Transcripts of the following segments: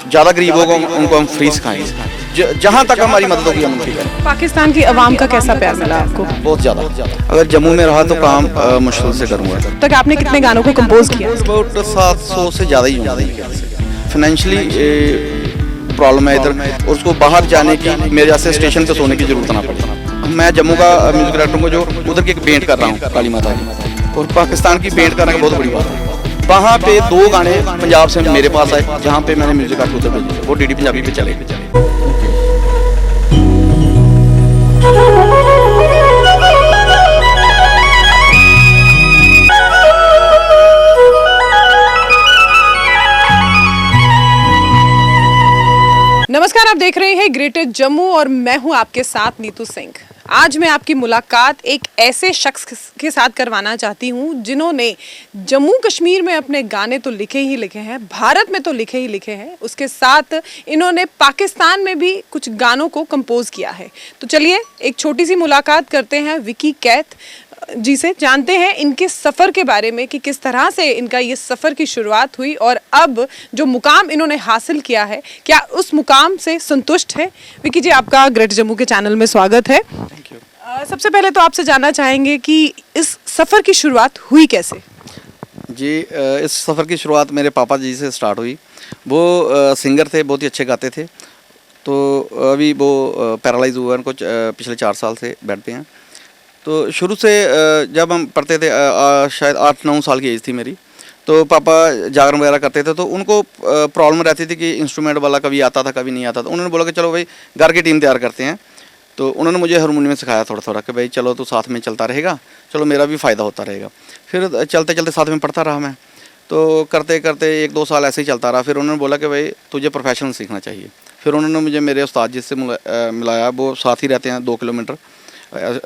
ज़्यादा गरीबों को उनको हम फ्री सिखाएंगे, जहाँ तक हमारी मदद होगी हम उनकी करें। पाकिस्तान की आवाम का कैसा प्यार मिला आपको? बहुत ज़्यादा। अगर जम्मू में रहा तो काम मुश्किल से करूँगा। तक आपने कितने गानों को कंपोज किया? अबाउट 700 से ज़्यादा ही होंगे। फाइनेंशियली प्रॉब्लम है इधर, और उसको बाहर जाने की, मेरे जैसे स्टेशन पे सोने की जरूरत ना पड़े। मैं जम्मू का म्यूजिक डायरेक्टर हूँ, जो उधर की पेंट कर रहा हूँ काली माता की, और पाकिस्तान की पेंट करने की बहुत बड़ी बात है। वहाँ पे 2 गाने पंजाब से मेरे पास आए, जहाँ पे मैंने म्यूजिक आर्ट उधर भेजे, वो डीडी पंजाबी पे चले। नमस्कार, आप देख रहे हैं ग्रेटर जम्मू और मैं हूं आपके साथ नीतू सिंह। आज मैं आपकी मुलाकात एक ऐसे शख्स के साथ करवाना चाहती हूं जिन्होंने जम्मू कश्मीर में अपने गाने तो लिखे ही लिखे हैं, भारत में तो लिखे ही लिखे हैं, उसके साथ इन्होंने पाकिस्तान में भी कुछ गानों को कंपोज किया है। तो चलिए एक छोटी सी मुलाकात करते हैं विकी कैथ जी से, जानते हैं इनके सफ़र के बारे में कि किस तरह से इनका ये सफ़र की शुरुआत हुई और अब जो मुकाम इन्होंने हासिल किया है, क्या उस मुकाम से संतुष्ट है। विकी जी, आपका ग्रेटर जम्मू के चैनल में स्वागत है। Thank you. सबसे पहले तो आपसे जानना चाहेंगे कि इस सफ़र की शुरुआत हुई कैसे? जी, इस सफ़र की शुरुआत मेरे पापा जी से स्टार्ट हुई। वो सिंगर थे, बहुत ही अच्छे गाते थे। तो अभी वो पैरालाइज हुआ, उनको पिछले 4 साल से बेड पे हैं। तो शुरू से जब हम पढ़ते थे, शायद 8-9 साल की एज थी मेरी, तो पापा जागरण वगैरह करते थे, तो उनको प्रॉब्लम रहती थी कि इंस्ट्रूमेंट वाला कभी आता था कभी नहीं आता था। उन्होंने बोला कि चलो भाई घर की टीम तैयार करते हैं। तो उन्होंने मुझे हारमोनियम सिखाया थोड़ा थोड़ा कि भाई चलो तो साथ में चलता रहेगा, चलो मेरा भी फ़ायदा होता रहेगा। फिर चलते चलते साथ में पढ़ता रहा मैं, तो करते करते 1-2 साल ऐसे ही चलता रहा। फिर उन्होंने बोला कि भाई तुझे प्रोफेशनल सीखना चाहिए। फिर उन्होंने मुझे मेरे उस्ताद जिससे मिलाया, वो साथ ही रहते हैं 2 किलोमीटर,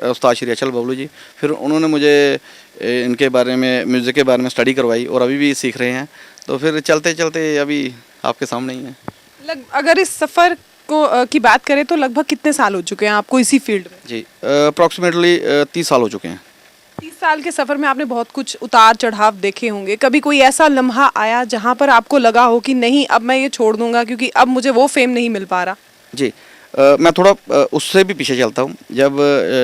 उस्ताद श्री अचल बबलू जी। फिर उन्होंने मुझे इनके बारे में, म्यूज़िक के बारे में स्टडी करवाई, और अभी भी सीख रहे हैं। तो फिर चलते चलते अभी आपके सामने ही है। अगर इस सफ़र को की बात करें तो लगभग कितने साल हो चुके हैं आपको इसी फील्ड में? जी, अप्रॉक्सीमेटली 30 साल हो चुके हैं। 30 साल के सफ़र में आपने बहुत कुछ उतार चढ़ाव देखे होंगे। कभी कोई ऐसा लम्हा आया जहाँ पर आपको लगा हो कि नहीं, अब मैं ये छोड़ दूंगा क्योंकि अब मुझे वो फेम नहीं मिल पा रहा? जी, मैं थोड़ा उससे भी पीछे चलता हूँ। जब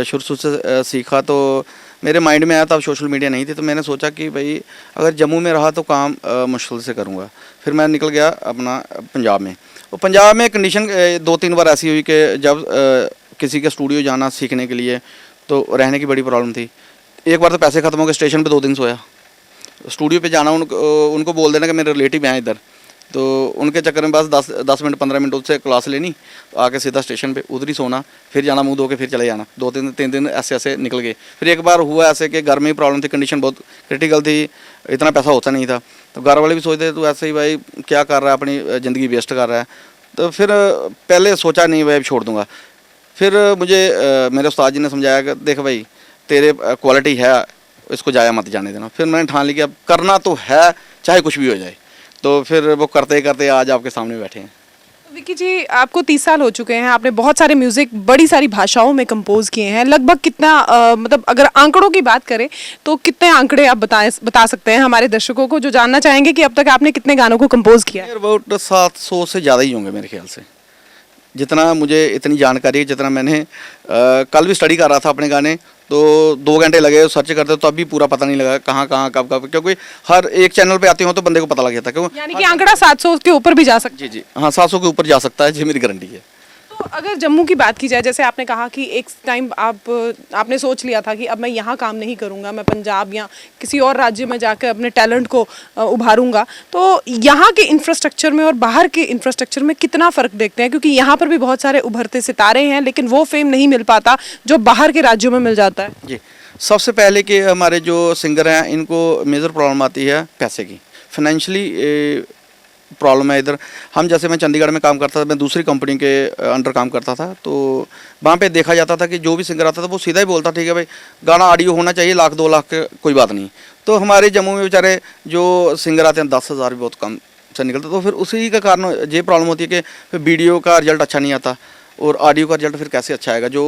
शुरू से सीखा तो मेरे माइंड में आया, तब सोशल मीडिया नहीं थी, तो मैंने सोचा कि भाई अगर जम्मू में रहा तो काम मुश्किल से करूँगा। फिर मैं निकल गया अपना पंजाब में। तो पंजाब में कंडीशन 2-3 बार ऐसी हुई कि जब किसी के स्टूडियो जाना सीखने के लिए, तो रहने की बड़ी प्रॉब्लम थी। एक बार तो पैसे ख़त्म हो गए, स्टेशन पे 2 दिन सोया। स्टूडियो पे जाना, उनको बोल देना कि मेरे रिलेटिव हैं इधर, तो उनके चक्कर में बस 10 मिनट 15 मिनट उससे क्लास लेनी, आके सीधा स्टेशन पे उधर ही सोना, फिर जाना मुंह धो के फिर चले जाना। 2-3 दिन ऐसे ऐसे निकल गए। फिर एक बार हुआ ऐसे कि घर में ही प्रॉब्लम थी, कंडीशन बहुत क्रिटिकल थी, इतना पैसा होता नहीं था। तो घर वाले भी सोचते तो ऐसे ही भाई क्या कर रहा है, अपनी ज़िंदगी वेस्ट कर रहा है। तो फिर पहले सोचा नहीं भाई छोड़ दूँगा। फिर मुझे मेरे उस्ताद जी ने समझाया कि देख भाई तेरे क्वालिटी है, इसको जाया मत जाने देना। फिर मैंने ठान लिया अब करना तो है, चाहे कुछ भी हो जाए। तो फिर वो करते करते आज आपके सामने बैठे हैं। विकी जी, आपको 30 साल हो चुके हैं, आपने बहुत सारे म्यूजिक बड़ी सारी भाषाओं में कंपोज किए हैं। लगभग कितना मतलब अगर आंकड़ों की बात करें तो कितने आंकड़े आप बता सकते हैं हमारे दर्शकों को, जो जानना चाहेंगे कि अब तक आपने कितने गानों को कंपोज किया है? अबाउट 700 से ज़्यादा ही होंगे मेरे ख्याल से, जितना मुझे इतनी जानकारी है, जितना मैंने कल भी स्टडी कर रहा था अपने गाने, तो 2 घंटे लगे सर्च करते, तो अभी पूरा पता नहीं लगा कहाँ कहाँ कब कब, क्योंकि हर एक चैनल पे आते हो तो बंदे को पता लग जाता है। क्यों, यानी कि आंकड़ा 700 के ऊपर भी जा सकता है? जी, हाँ 700 के ऊपर जा सकता है, जी मेरी गारंटी है। तो अगर जम्मू की बात की जाए, जैसे आपने कहा कि एक टाइम आपने सोच लिया था कि अब मैं यहाँ काम नहीं करूँगा, मैं पंजाब या किसी और राज्य में जाकर अपने टैलेंट को उभारूंगा, तो यहाँ के इंफ्रास्ट्रक्चर में और बाहर के इंफ्रास्ट्रक्चर में कितना फ़र्क देखते हैं? क्योंकि यहाँ पर भी बहुत सारे उभरते सितारे हैं, लेकिन वो फेम नहीं मिल पाता जो बाहर के राज्यों में मिल जाता है। जी, सबसे पहले कि हमारे जो सिंगर हैं इनको मेजर प्रॉब्लम आती है पैसे की, फाइनेंशियली प्रॉब्लम है इधर। हम जैसे मैं चंडीगढ़ में काम करता था, मैं दूसरी कंपनी के अंडर काम करता था, तो वहाँ पे देखा जाता था कि जो भी सिंगर आता था वो सीधा ही बोलता ठीक है भाई गाना ऑडियो होना चाहिए, 1-2 लाख के कोई बात नहीं। तो हमारे जम्मू में बेचारे जो सिंगर आते हैं 10,000 भी बहुत कम से निकलता। तो फिर उसी का कारण ये प्रॉब्लम होती है कि फिर वीडियो का रिजल्ट अच्छा नहीं आता, और ऑडियो का रिजल्ट फिर कैसे अच्छा आएगा। जो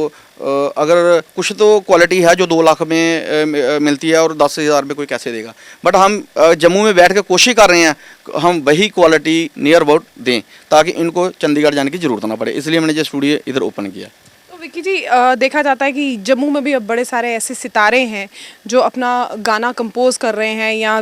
अगर कुछ तो क्वालिटी है जो 2 लाख में मिलती है और 10,000 में कोई कैसे देगा। बट हम जम्मू में बैठ के कोशिश कर रहे हैं हम वही क्वालिटी नियर अबाउट दें ताकि इनको चंडीगढ़ जाने की ज़रूरत ना पड़े, इसलिए मैंने ये स्टूडियो इधर ओपन किया। तो विक्की जी, देखा जाता है कि जम्मू में भी अब बड़े सारे ऐसे सितारे हैं जो अपना गाना कंपोज कर रहे हैं या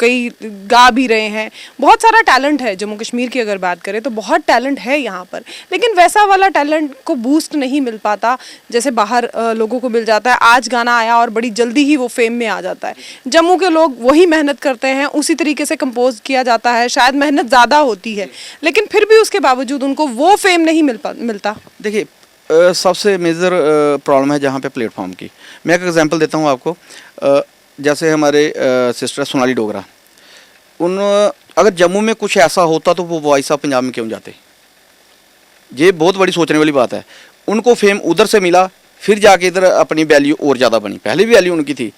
कई गा भी रहे हैं। बहुत सारा टैलेंट है जम्मू कश्मीर की अगर बात करें तो बहुत टैलेंट है यहाँ पर, लेकिन वैसा वाला टैलेंट को बूस्ट नहीं मिल पाता जैसे बाहर लोगों को मिल जाता है। आज गाना आया और बड़ी जल्दी ही वो फेम में आ जाता है। जम्मू के लोग वही मेहनत करते हैं, उसी तरीके से कंपोज किया जाता है, शायद मेहनत ज़्यादा होती है लेकिन फिर भी उसके बावजूद उनको वो फेम नहीं मिलता। देखिए सबसे मेजर प्रॉब्लम है जहाँ पे प्लेटफॉर्म की। मैं एक एग्जांपल देता हूँ आपको। जैसे हमारे सिस्टर सोनाली डोगरा, अगर जम्मू में कुछ ऐसा होता तो वो वॉइस ऑफ पंजाब में क्यों जाते। ये बहुत बड़ी सोचने वाली बात है। उनको फेम उधर से मिला, फिर जाके इधर अपनी वैल्यू और ज़्यादा बनी। पहले भी वैल्यू उनकी थी,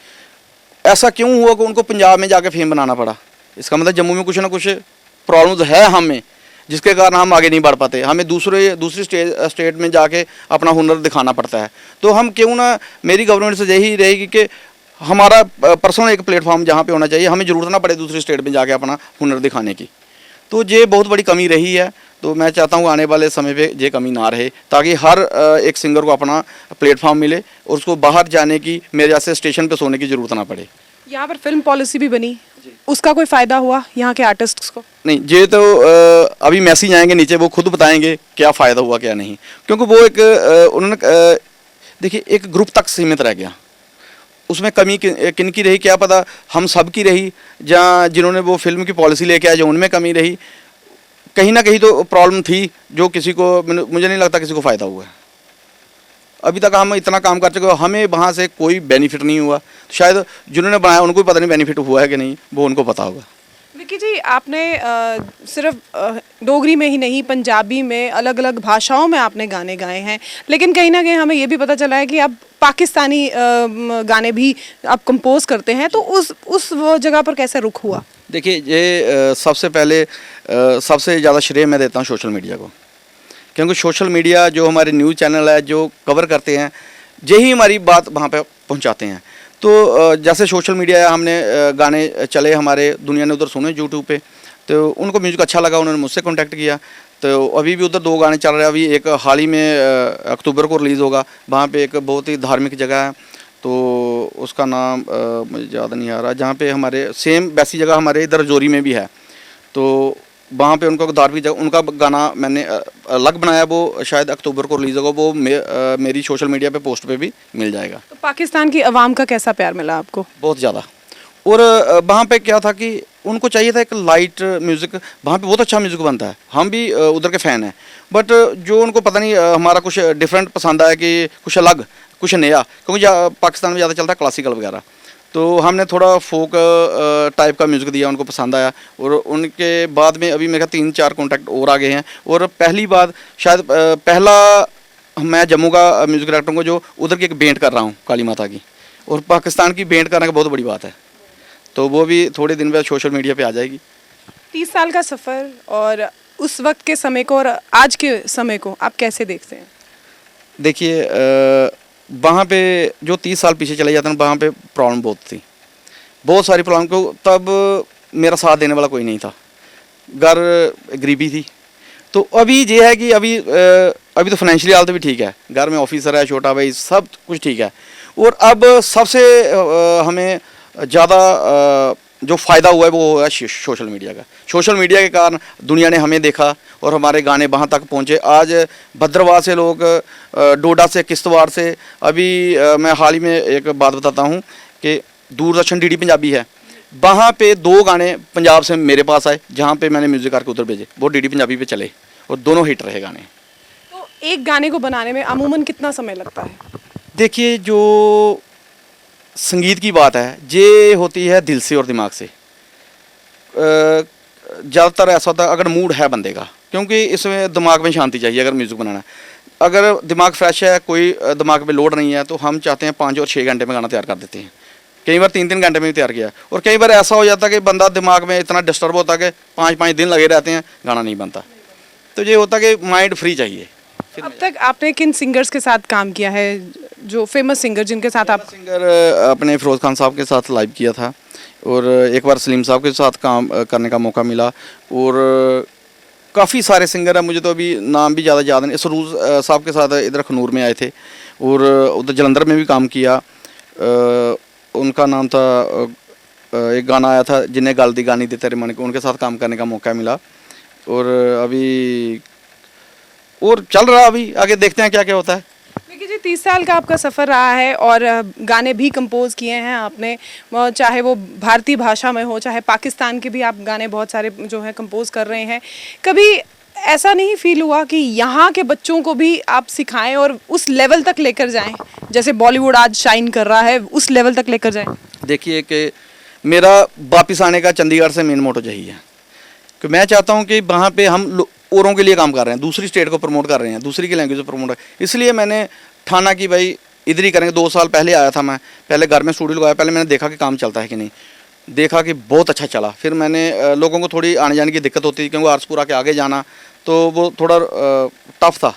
ऐसा क्यों हुआ कि उनको पंजाब में जाके फेम बनाना पड़ा। इसका मतलब जम्मू में कुछ ना कुछ प्रॉब्लम्स है हमें, जिसके कारण हम आगे नहीं बढ़ पाते। हमें दूसरी स्टेट में जाके अपना हुनर दिखाना पड़ता है। तो हम क्यों ना, मेरी गवर्नमेंट से यही रहेगी कि हमारा पर्सनल एक प्लेटफॉर्म जहाँ पे होना चाहिए, हमें ज़रूरत ना पड़े दूसरी स्टेट में जाके अपना हुनर दिखाने की। तो ये बहुत बड़ी कमी रही है। तो मैं चाहता हूँ आने वाले समय पे ये कमी ना रहे, ताकि हर एक सिंगर को अपना प्लेटफॉर्म मिले और उसको बाहर जाने की, मेरे जैसे स्टेशन पे सोने की ज़रूरत ना पड़े। यहाँ पर फिल्म पॉलिसी भी बनी, उसका कोई फ़ायदा हुआ यहाँ के आर्टिस्ट्स को? नहीं, ये तो अभी मैसेज आएंगे नीचे, वो खुद बताएंगे क्या फ़ायदा हुआ क्या नहीं। क्योंकि वो एक उन्होंने देखिए एक ग्रुप तक सीमित रह गया। उसमें कमी किन की रही क्या पता, हम सब की रही, जहाँ जिन्होंने वो फिल्म की पॉलिसी लेके आए जो उनमें कमी रही। कहीं ना कहीं तो प्रॉब्लम थी जो किसी को, मुझे नहीं लगता किसी को फ़ायदा हुआ है। अभी तक हम इतना काम कर चुके, हमें वहाँ से कोई बेनिफिट नहीं हुआ। तो शायद जिन्होंने बनाया उनको भी पता नहीं बेनिफिट हुआ है कि नहीं, वो उनको पता होगा। विक्की जी, आपने सिर्फ डोगरी में ही नहीं, पंजाबी में, अलग अलग भाषाओं में आपने गाने गाए हैं, लेकिन कहीं ना कहीं हमें ये भी पता चला है कि आप पाकिस्तानी गाने भी आप कंपोज करते हैं। तो उस वो जगह पर कैसे रुख हुआ? देखिए ये सबसे पहले सबसे ज़्यादा श्रेय मैं देता हूँ सोशल मीडिया को, क्योंकि सोशल मीडिया जो हमारे न्यूज़ चैनल है जो कवर करते हैं, यही हमारी बात वहाँ पे पहुँचाते हैं। तो जैसे सोशल मीडिया हमने गाने चले हमारे, दुनिया ने उधर सुने यूट्यूब पे, तो उनको म्यूज़िक अच्छा लगा, उन्होंने मुझसे कांटेक्ट किया। तो अभी भी उधर 2 गाने चल रहे हैं। अभी एक हाल ही में अक्टूबर को रिलीज़ होगा, वहाँ पे एक बहुत ही धार्मिक जगह है, तो उसका नाम मुझे याद नहीं आ रहा, जहाँ पे हमारे सेम वैसी जगह हमारे इधर जोरी में भी है। तो वहाँ पे उनका धार्मिक जगह, उनका गाना मैंने अलग बनाया, वो शायद अक्टूबर को रिलीज़ होगा। वो मेरी सोशल मीडिया पे पोस्ट पे भी मिल जाएगा। तो पाकिस्तान की आवाम का कैसा प्यार मिला आपको? बहुत ज़्यादा। और वहाँ पे क्या था कि उनको चाहिए था एक लाइट म्यूज़िक, वहाँ पे बहुत अच्छा म्यूज़िक बनता है, हम भी उधर के फ़ैन हैं। बट जो उनको पता नहीं हमारा कुछ डिफरेंट पसंद आया कि कुछ अलग, कुछ नया, क्योंकि पाकिस्तान में ज़्यादा चलता है क्लासिकल वगैरह। तो हमने थोड़ा फोक टाइप का म्यूज़िक दिया, उनको पसंद आया। और उनके बाद में अभी मेरे 3-4 कॉन्टैक्ट और आ गए हैं। और पहली बार शायद पहला मैं जम्मू का म्यूज़िक डायरेक्टर हूँ जो उधर की एक बेंट कर रहा हूँ काली माता की, और पाकिस्तान की बेंट करने का बहुत बड़ी बात है। तो वो भी थोड़े दिन में सोशल मीडिया पे आ जाएगी। 30 साल का सफ़र और उस वक्त के समय को और आज के समय को आप कैसे देखते हैं? देखिए वहाँ पे जो 30 साल पीछे चले जाते हैं, वहाँ पे प्रॉब्लम बहुत थी, बहुत सारी प्रॉब्लम को। तब मेरा साथ देने वाला कोई नहीं था, घर गरीबी थी। तो अभी ये है कि अभी तो फाइनेंशियली हालत भी ठीक है, घर में ऑफिसर है, छोटा भाई, सब कुछ ठीक है। और अब सबसे हमें ज़्यादा जो फ़ायदा हुआ है वो है सोशल मीडिया का। सोशल मीडिया के कारण दुनिया ने हमें देखा और हमारे गाने वहाँ तक पहुँचे। आज भद्रवाह से लोग, डोडा से, किश्तवाड़ से, अभी मैं हाल ही में एक बात बताता हूँ कि दूरदर्शन डीडी पंजाबी है, वहाँ पे 2 गाने पंजाब से मेरे पास आए, जहाँ पे मैंने म्यूज़िक करके उधर भेजे, वो डीडी पंजाबी पे चले और दोनों हिट रहे गाने। तो एक गाने को बनाने में अमूमन कितना समय लगता है? देखिए जो संगीत की बात है ये होती है दिल से और दिमाग से। ज़्यादातर ऐसा होता है अगर मूड है बंदे का, क्योंकि इसमें दिमाग में शांति चाहिए अगर म्यूज़िक बनाना है। अगर दिमाग फ्रेश है, कोई दिमाग में लोड नहीं है, तो हम चाहते हैं 5 और 6 घंटे में गाना तैयार कर देते हैं। कई बार 3-3 घंटे में भी तैयार किया। और कई बार ऐसा हो जाता है कि बंदा दिमाग में इतना डिस्टर्ब होता है कि 5-5 दिन लगे रहते हैं, गाना नहीं बनता। तो ये होता है कि माइंड फ्री चाहिए। अब तक आपने किन सिंगर्स के साथ काम किया है, जो फेमस सिंगर जिनके साथ आप? सिंगर अपने फिरोज खान साहब के साथ लाइव किया था, और एक बार सलीम साहब के साथ काम करने का मौका मिला, और काफ़ी सारे सिंगर हैं, मुझे तो अभी नाम भी ज़्यादा याद नहीं। सरूज साहब के साथ इधर खनूर में आए थे, और उधर जलंधर में भी काम किया। उनका नाम था एक गाना आया था, जिन्हें गाल दी गानी दे तेरे मन को, उनके साथ काम करने का मौका मिला। और अभी और चल रहा, अभी आगे देखते हैं क्या क्या होता है। देखिए जी, 30 साल का आपका सफ़र रहा है और गाने भी कंपोज किए हैं आपने, चाहे वो भारतीय भाषा में हो, चाहे पाकिस्तान के भी आप गाने बहुत सारे जो है कंपोज कर रहे हैं। कभी ऐसा नहीं फील हुआ कि यहाँ के बच्चों को भी आप सिखाएं और उस लेवल तक लेकर जाएं, जैसे बॉलीवुड आज शाइन कर रहा है, उस लेवल तक लेकर जाएं? देखिए कि मेरा वापस आने का चंडीगढ़ से मेन मोटो यही है कि मैं चाहता हूँ कि वहाँ पे हम औरों के लिए काम कर रहे हैं, दूसरी स्टेट को प्रमोट कर रहे हैं, दूसरी की लैंग्वेज को प्रमोट कर, इसलिए मैंने ठाना कि भाई इधर ही करेंगे। 2 साल पहले आया था मैं, पहले घर में स्टूडियो लगाया, पहले मैंने देखा कि काम चलता है कि नहीं, देखा कि बहुत अच्छा चला। फिर मैंने लोगों को थोड़ी आने जाने की दिक्कत होती थी, क्योंकि आरसपुरा के आगे जाना तो वो थोड़ा टफ था,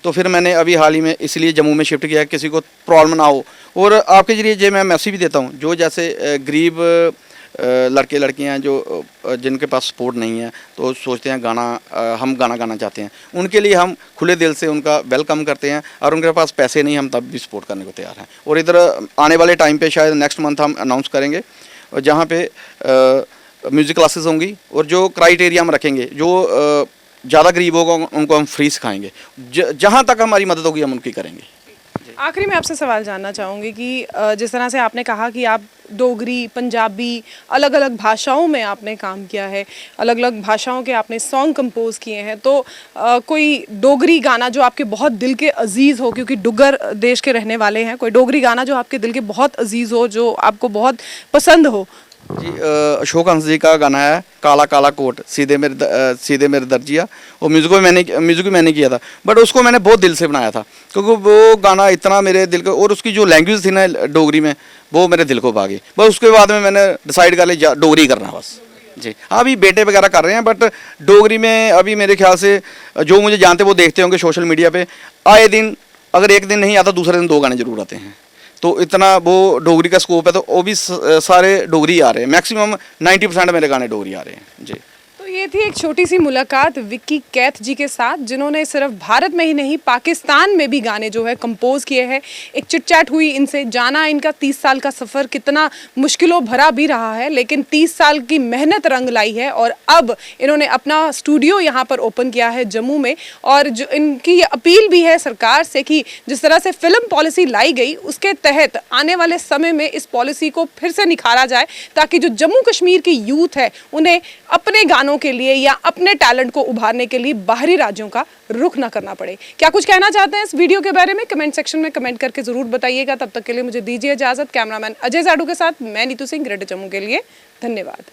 तो फिर मैंने अभी हाल ही में इसलिए जम्मू में शिफ्ट किया, किसी को प्रॉब्लम ना हो। और आपके जरिए जो मैं मैसेज भी देता हूँ, जो जैसे गरीब लड़के लड़कियां हैं जो जिनके पास सपोर्ट नहीं है, तो सोचते हैं हम गाना गाना चाहते हैं, उनके लिए हम खुले दिल से उनका वेलकम करते हैं, और उनके पास पैसे नहीं, हम तब भी सपोर्ट करने को तैयार हैं। और इधर आने वाले टाइम पे शायद नेक्स्ट मंथ हम अनाउंस करेंगे, जहाँ पे म्यूज़िक क्लासेस होंगी, और जो क्राइटेरिया हम रखेंगे, जो ज़्यादा गरीब होगा उनको हम फ्री सिखाएंगे, जहाँ तक हमारी मदद होगी हम उनकी करेंगे। आखिरी में आपसे सवाल जानना चाहूँगी कि जिस तरह से आपने कहा कि आप डोगरी, पंजाबी, अलग अलग भाषाओं में आपने काम किया है, अलग अलग भाषाओं के आपने सॉन्ग कंपोज किए हैं, तो कोई डोगरी गाना जो आपके बहुत दिल के अजीज़ हो, क्योंकि डुग्गर देश के रहने वाले हैं, कोई डोगरी गाना जो आपके दिल के बहुत अजीज़ हो, जो आपको बहुत पसंद हो? जी, अशोक हंस जी का गाना है काला काला कोट सीधे मेरे दर्जिया, और म्यूज़िक भी मैंने किया था, बट उसको मैंने बहुत दिल से बनाया था, क्योंकि वो गाना इतना मेरे दिल को, और उसकी जो लैंग्वेज थी ना डोगरी में, वो मेरे दिल को भागी। बस उसके बाद में मैंने डिसाइड कर लिया डोगरी करना बस। जी हाँ, अभी बेटे वगैरह कर रहे हैं, बट डोगरी में अभी मेरे ख्याल से जो मुझे जानते वो देखते होंगे सोशल मीडिया पे, आए दिन अगर एक दिन नहीं आता दूसरे दिन 2 गाने जरूर आते हैं, तो इतना वो डोगरी का स्कोप है, तो वो भी सारे डोगरी आ रहे हैं, मैक्सिमम 90% मेरे गाने डोगरी आ रहे हैं जी। तो ये थी एक छोटी सी मुलाकात विक्की कैथ जी के साथ, जिन्होंने सिर्फ भारत में ही नहीं पाकिस्तान में भी गाने जो है कंपोज किए हैं। एक चिटचैट हुई इनसे, जाना इनका 30 साल का सफ़र कितना मुश्किलों भरा भी रहा है, लेकिन 30 साल की मेहनत रंग लाई है, और अब इन्होंने अपना स्टूडियो यहाँ पर ओपन किया है जम्मू में। और जो इनकी अपील भी है सरकार से कि जिस तरह से फिल्म पॉलिसी लाई गई, उसके तहत आने वाले समय में इस पॉलिसी को फिर से निखारा जाए, ताकि जो जम्मू कश्मीर की यूथ है उन्हें अपने गानों के लिए या अपने टैलेंट को उभारने के लिए बाहरी राज्यों का रुख ना करना पड़े। क्या कुछ कहना चाहते हैं इस वीडियो के बारे में? कमेंट सेक्शन में कमेंट करके जरूर बताइएगा। तब तक के लिए मुझे दीजिए इजाजत। कैमरामैन अजय जाडू के साथ मैं नीतू सिंह, ग्रेटर जम्मू के लिए। धन्यवाद।